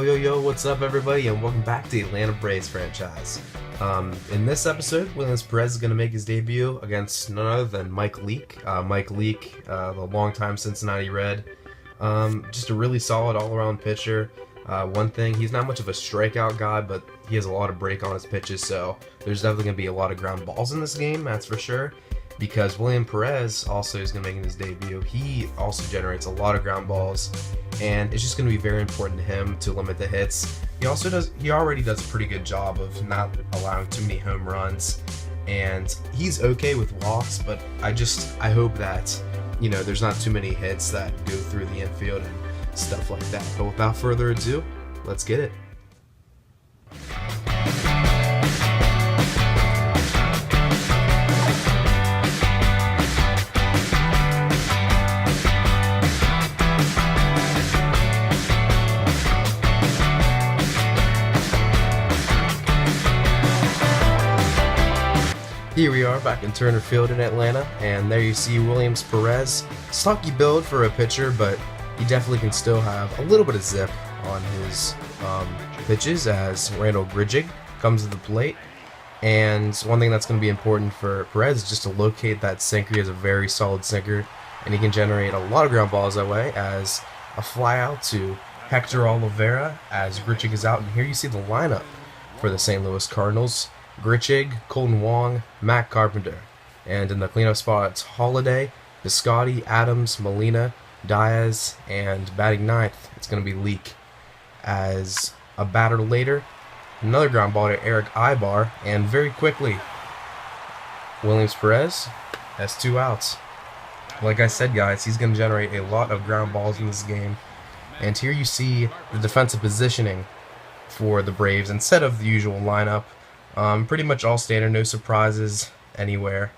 Yo, what's up everybody, and welcome back to the Atlanta Braves franchise. In this episode, Williams Perez is going to make his debut against none other than Mike Leake. Mike Leake, the longtime Cincinnati Red. Just a really solid all-around pitcher. One thing, he's not much of a strikeout guy, but he has a lot of break on his pitches, so there's definitely going to be a lot of ground balls in this game, that's for sure. Because Williams Perez also is going to make his debut. He also generates a lot of ground balls, and it's just going to be very important to him to limit the hits. He already does a pretty good job of not allowing too many home runs, and he's okay with walks, but I hope that, there's not too many hits that go through the infield and stuff like that. But without further ado, let's get it. Here we are back in Turner Field in Atlanta, and there you see Williams Perez. Stocky build for a pitcher, but he definitely can still have a little bit of zip on his pitches as Randall Grichuk comes to the plate. And one thing that's going to be important for Perez is just to locate that sinker. He has a very solid sinker, and he can generate a lot of ground balls that way, as a fly out to Hector Oliveira as Grichuk is out. And here you see the lineup for the St. Louis Cardinals. Grichuk, Colton Wong, Matt Carpenter. And in the cleanup spot, it's Holiday, Piscotty, Adams, Molina, Diaz, and batting ninth, it's going to be Leake. As a batter later, another ground ball to Eric Ibar, and very quickly, Williams Perez has 2 outs. Like I said, guys, he's going to generate a lot of ground balls in this game. And here you see the defensive positioning for the Braves instead of the usual lineup. Pretty much all standard, no surprises anywhere.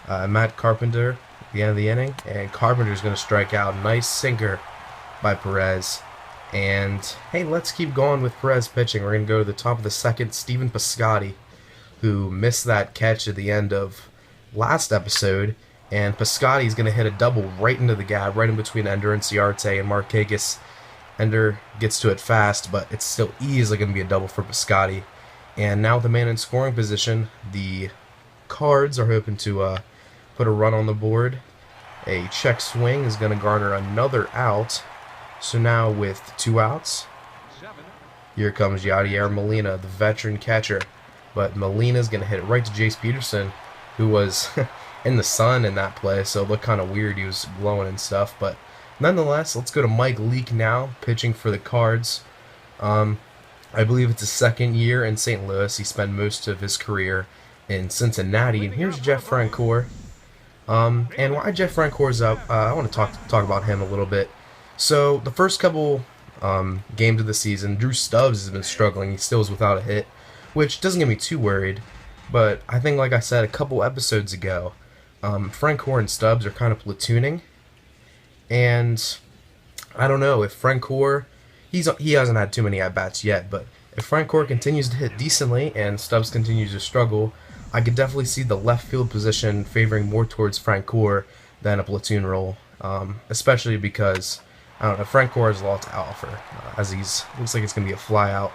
Matt Carpenter at the end of the inning, and Carpenter's going to strike out. Nice sinker by Perez. And hey, let's keep going with Perez pitching. We're going to go to the top of the second. Stephen Piscotty, who missed that catch at the end of last episode, and Piscotty's going to hit a double right into the gap, right in between Ender and Ciarte and Markakis. Ender gets to it fast, but it's still easily going to be a double for Piscotty. And now with the man in scoring position, the Cards are hoping to put a run on the board. A check swing is going to garner another out. So now with 2 outs, here comes Yadier Molina, the veteran catcher. But Molina's going to hit it right to Jace Peterson, who was in the sun in that play, so it looked kind of weird. He was glowing and stuff. But nonetheless, let's go to Mike Leake now, pitching for the Cards. I believe it's his second year in St. Louis. He spent most of his career in Cincinnati. And here's Jeff Francoeur. And why Jeff Francoeur's up, I want to talk about him a little bit. So the first couple games of the season, Drew Stubbs has been struggling. He still is without a hit, which doesn't get me too worried. But I think, like I said a couple episodes ago, Francoeur and Stubbs are kind of platooning. And I don't know if Francoeur... He hasn't had too many at-bats yet, but if Francoeur continues to hit decently and Stubbs continues to struggle, I could definitely see the left field position favoring more towards Francoeur than a platoon role, especially because, I don't know, Francoeur has a lot to offer, as looks like it's going to be a fly-out.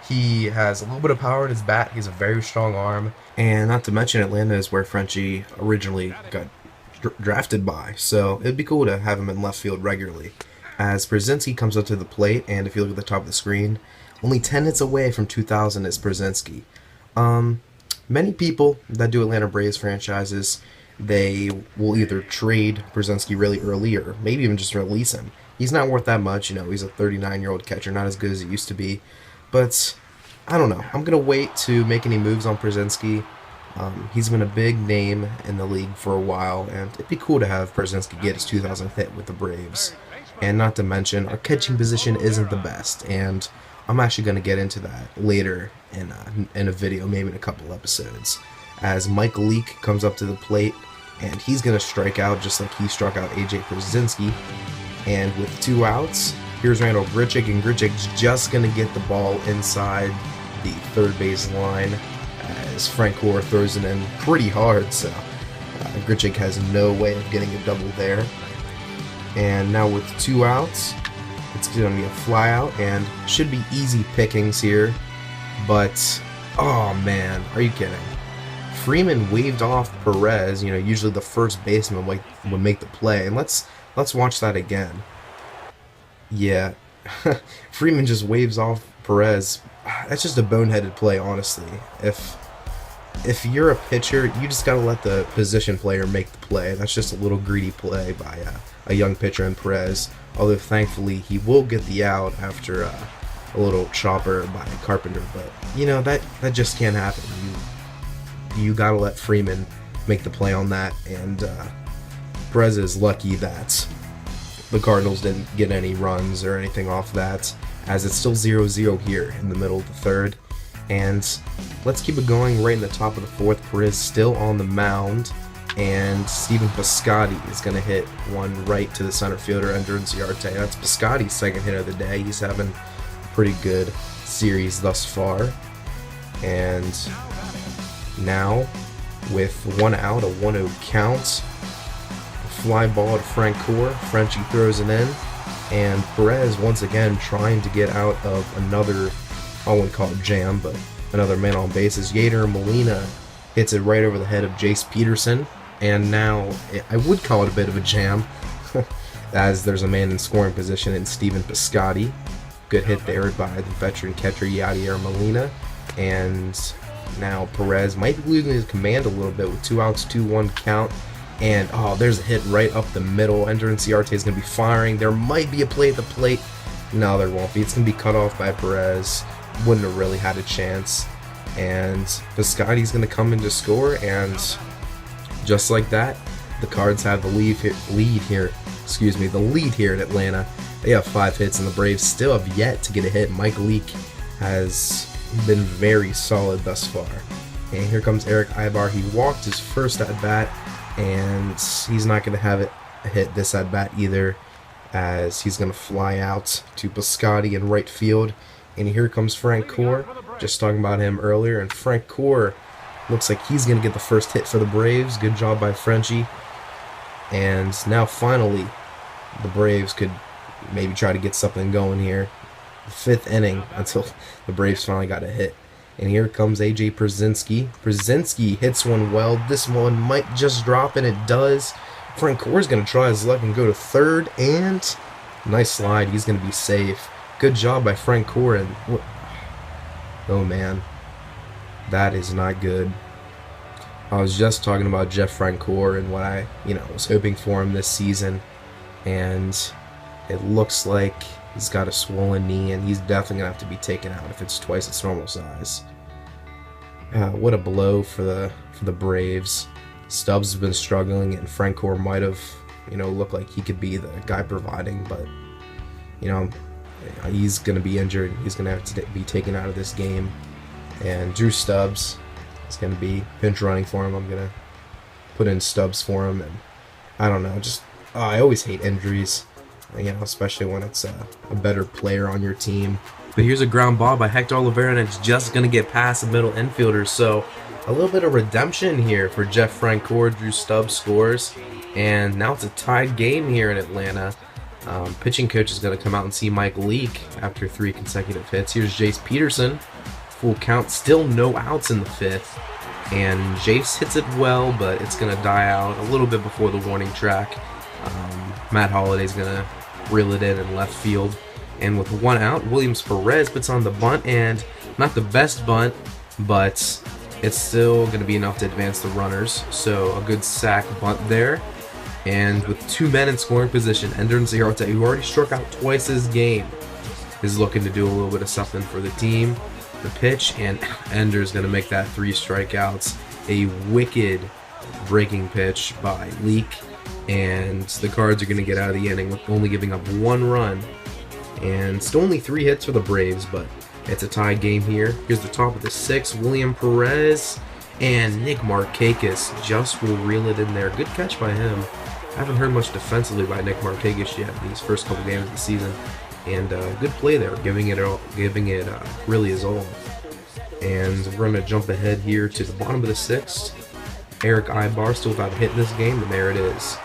He has a little bit of power in his bat, he has a very strong arm, and not to mention Atlanta is where Frenchie originally got drafted by, so it'd be cool to have him in left field regularly. As Brzezinski comes up to the plate, and if you look at the top of the screen, only 10 hits away from 2,000 is Brzezinski. Many people that do Atlanta Braves franchises, they will either trade Brzezinski really early or maybe even just release him. He's not worth that much, he's a 39-year-old catcher, not as good as he used to be. But, I don't know, I'm going to wait to make any moves on Brzezinski. He's been a big name in the league for a while, and it'd be cool to have Brzezinski get his 2,000th hit with the Braves. And not to mention, our catching position isn't the best, and I'm actually going to get into that later in a video, maybe in a couple episodes, as Mike Leake comes up to the plate, and he's going to strike out just like he struck out A.J. Brzezinski. And with 2 outs, here's Randall Grichuk, and Grichuk's just going to get the ball inside the third base line, as Francoeur throws it in pretty hard, so Grichuk has no way of getting a double there. And now with 2 outs, It's going to be a fly out and should be easy pickings here. But, oh man, are you kidding? Freeman waved off Perez. You know, usually the first baseman would make the play. And let's watch that again. Yeah, Freeman just waves off Perez. That's just a boneheaded play, honestly. If you're a pitcher, you just gotta let the position player make the play. That's just a little greedy play by a young pitcher in Perez. Although thankfully he will get the out after a little chopper by Carpenter. But you know that just can't happen. You gotta let Freeman make the play on that. And Perez is lucky that the Cardinals didn't get any runs or anything off that, as it's still 0-0 here in the middle of the third. And let's keep it going right in the top of the fourth. Perez still on the mound, and Stephen Piscotty is going to hit one right to the center fielder, Ender Inciarte. That's Piscotty's second hit of the day. He's having a pretty good series thus far. And now, with one out, a 1-0 count, fly ball to Francoeur. Frenchie throws it in, and Perez once again trying to get out of another, I wouldn't call it jam, but another man on bases. Yadier Molina hits it right over the head of Jace Peterson, and now I would call it a bit of a jam, as there's a man in scoring position in Stephen Piscotty. Good hit there by the veteran catcher Yadier Molina, and now Perez might be losing his command a little bit with 2 outs, 2-1 count. And, oh, there's a hit right up the middle. Ender Inciarte is going to be firing. There might be a play at the plate. No, there won't be. It's going to be cut off by Perez. Wouldn't have really had a chance. And Piscotty's going to come in to score. And just like that, the Cards have the lead here in Atlanta. They have 5 hits, and the Braves still have yet to get a hit. Mike Leake has been very solid thus far. And here comes Eric Aybar. He walked his first at-bat, and he's not going to have it hit this at-bat either, as he's going to fly out to Piscotty in right field. And here comes Francoeur, just talking about him earlier, and Francoeur looks like he's going to get the first hit for the Braves. Good job by Frenchie. And now finally, the Braves could maybe try to get something going here. The 5th inning until the Braves finally got a hit. And here comes A.J. Pierzynski. Pierzynski hits one well. This one might just drop, and it does. Francoeur's going to try his luck and go to third, and nice slide. He's going to be safe. Good job by Francoeur. And oh, man. That is not good. I was just talking about Jeff Francoeur and what I, was hoping for him this season. And it looks like he's got a swollen knee, and he's definitely going to have to be taken out if it's twice its normal size. What a blow for the Braves. Stubbs has been struggling, and Francoeur might have, looked like he could be the guy providing, but, he's going to be injured. He's going to have to be taken out of this game. And Drew Stubbs is going to be pinch running for him. I'm going to put in Stubbs for him, and I don't know, I always hate injuries. Especially when it's a better player on your team. But here's a ground ball by Hector Oliveira, and it's just going to get past the middle infielder. So a little bit of redemption here for Jeff Francoeur. Drew Stubbs scores, and now it's a tied game here in Atlanta. Pitching coach is going to come out and see Mike Leake after 3 consecutive hits. Here's Jace Peterson. Full count, still no outs in the 5th. And Jace hits it well, but it's going to die out a little bit before the warning track. Matt Holliday's going to reel it in left field. And with 1 out, Williams Perez puts on the bunt, and not the best bunt, but it's still going to be enough to advance the runners. So a good sack bunt there. And with 2 men in scoring position, Ender Inciarte, who already struck out twice this game, is looking to do a little bit of something for the team. The pitch, and Ender's going to make that 3 strikeouts. A wicked breaking pitch by Leake. And the Cards are going to get out of the inning with only giving up 1 run. And still only 3 hits for the Braves, but it's a tie game here. Here's the top of the 6th. Williams Perez and Nick Markakis just will reel it in there. Good catch by him. I haven't heard much defensively by Nick Markakis yet in these first couple games of the season. And good play there, giving it really his all. And we're going to jump ahead here to the bottom of the 6th. Eric Aybar still without a hit in this game, and there it is.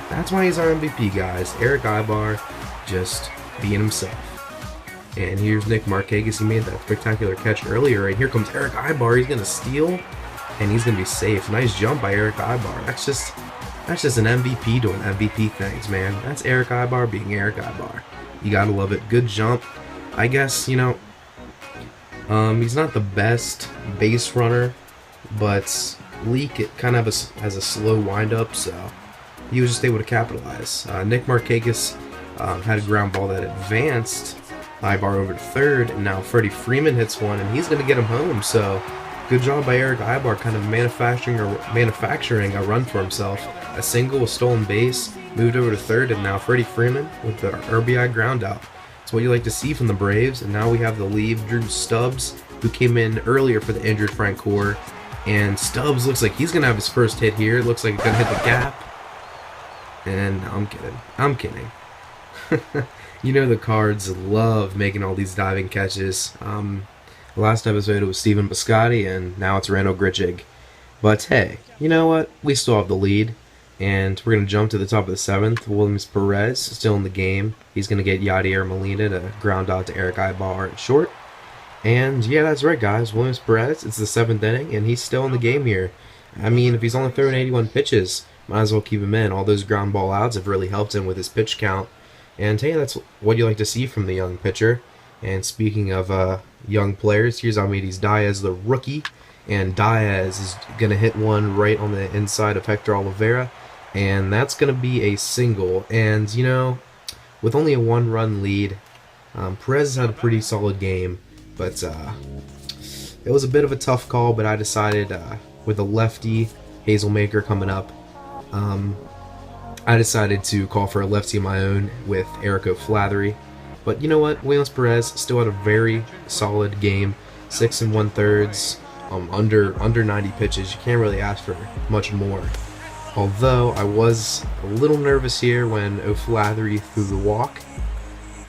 That's why he's our MVP, guys. Eric Aybar just being himself. And here's Nick Markakis. He made that spectacular catch earlier. And here comes Eric Ibar. He's going to steal, and he's going to be safe. Nice jump by Eric Ibar. That's just an MVP doing MVP things, man. That's Eric Ibar being Eric Ibar. You got to love it. Good jump. I guess, he's not the best base runner, but Leake kind of has a slow windup, so he was just able to capitalize. Nick Markakis had a ground ball that advanced Ibar over to third, and now Freddie Freeman hits one, and he's going to get him home. So good job by Eric Ibar, kind of manufacturing a run for himself. A single, a stolen base, moved over to third, and now Freddie Freeman with the RBI ground out. It's what you like to see from the Braves, and now we have the lead. Drew Stubbs, who came in earlier for the injured Francoeur, and Stubbs looks like he's going to have his first hit here. It looks like he's going to hit the gap. And I'm kidding. The Cards love making all these diving catches. Last episode it was Steven Piscotty, and now it's Randall Grichig. But hey, you know what? We still have the lead, and we're going to jump to the top of the 7th. Williams Perez still in the game. He's going to get Yadier Molina to ground out to Eric Ibar at short. And yeah, that's right, guys. Williams Perez, it's the 7th inning, and he's still in the game here. I mean, if he's only throwing 81 pitches, might as well keep him in. All those ground ball outs have really helped him with his pitch count. And hey, that's what you like to see from the young pitcher. And speaking of young players, here's Almides Diaz, the rookie. And Diaz is going to hit one right on the inside of Hector Oliveira. And that's going to be a single. And, with only a 1-run lead, Perez had a pretty solid game. But it was a bit of a tough call, but I decided with a lefty Hazelmaker coming up, I decided to call for a lefty of my own with Eric O'Flaherty. But you know what? Williams Perez still had a very solid game. 6 1/3, under 90 pitches. You can't really ask for much more. Although I was a little nervous here when O'Flaherty threw the walk.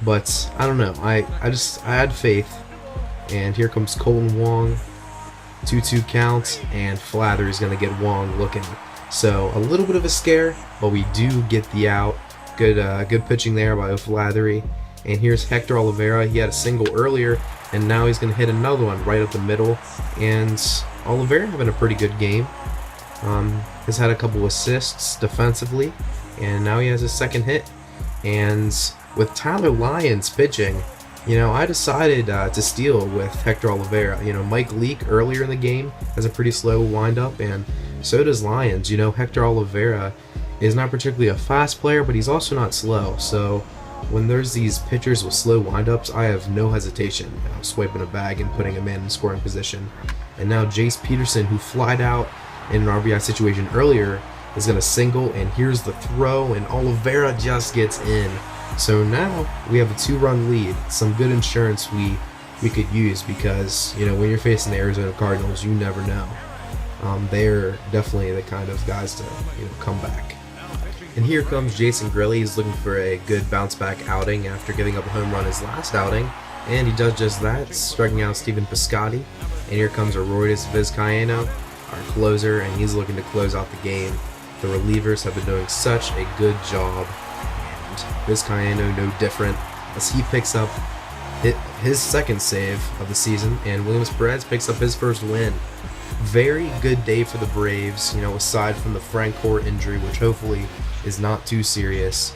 But I don't know. I had faith. And here comes Colton Wong. 2-2 count, and Flatherty's going to get Wong looking. So a little bit of a scare, but we do get the out. Good pitching there by O'Flaherty. And here's Hector Oliveira. He had a single earlier, and now he's going to hit another one right up the middle. And Oliveira having a pretty good game. Has had a couple assists defensively, and now he has his second hit. And with Tyler Lyons pitching, I decided to steal with Hector Oliveira. Mike Leake earlier in the game has a pretty slow windup, and so does Lyons. Hector Oliveira is not particularly a fast player, but he's also not slow. So when there's these pitchers with slow windups, I have no hesitation swiping a bag and putting him in scoring position. And now Jace Peterson, who flied out in an RBI situation earlier, is going to single, and here's the throw, and Oliveira just gets in. So now we have a 2-run lead. Some good insurance we could use, because when you're facing the Arizona Cardinals, you never know. They're definitely the kind of guys to come back. And here comes Jason Grilli. He's looking for a good bounce back outing after giving up a home run his last outing, and he does just that, striking out Steven Piscotty. And here comes Aroldis Vizcaíno, our closer, and he's looking to close out the game. The relievers have been doing such a good job. Vizcaíno no different, as he picks up his second save of the season, and Williams Perez picks up his first win. Very good day for the Braves, aside from the Francoeur injury, which hopefully is not too serious.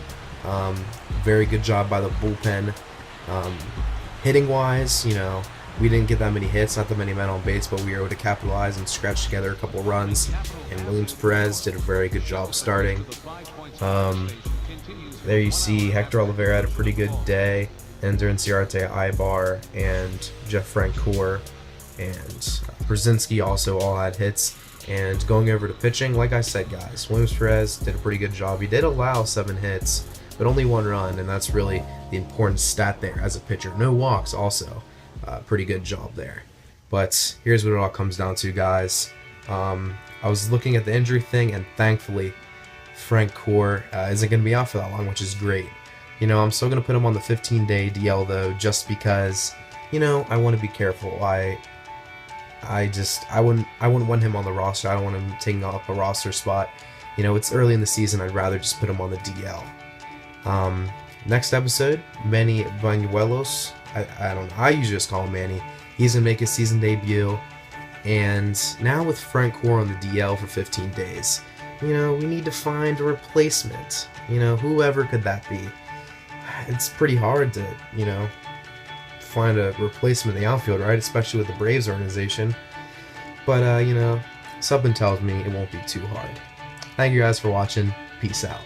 Very good job by the bullpen. Hitting wise, we didn't get that many hits, not that many men on base, but we were able to capitalize and scratch together a couple runs, and Williams Perez did a very good job starting. There you see Hector Oliveira had a pretty good day, and Ciarte Ibar and Jeff Francoeur and Brzezinski also all had hits. And going over to pitching, like I said, guys, Williams Perez did a pretty good job. He did allow 7 hits, but only 1 run, and that's really the important stat there as a pitcher. No walks also. Pretty good job there. But here's what it all comes down to, guys. I was looking at the injury thing, and thankfully Francoeur isn't going to be out for that long, which is great. I'm still going to put him on the 15-day DL, though, just because, I want to be careful. I wouldn't want him on the roster. I don't want him taking up a roster spot. It's early in the season. I'd rather just put him on the DL. Next episode, Manny Banuelos. I don't know. I usually just call him Manny. He's going to make his season debut. And now with Francoeur on the DL for 15 days, we need to find a replacement. Whoever could that be? It's pretty hard to, find a replacement in the outfield, right? Especially with the Braves organization. But, something tells me it won't be too hard. Thank you guys for watching. Peace out.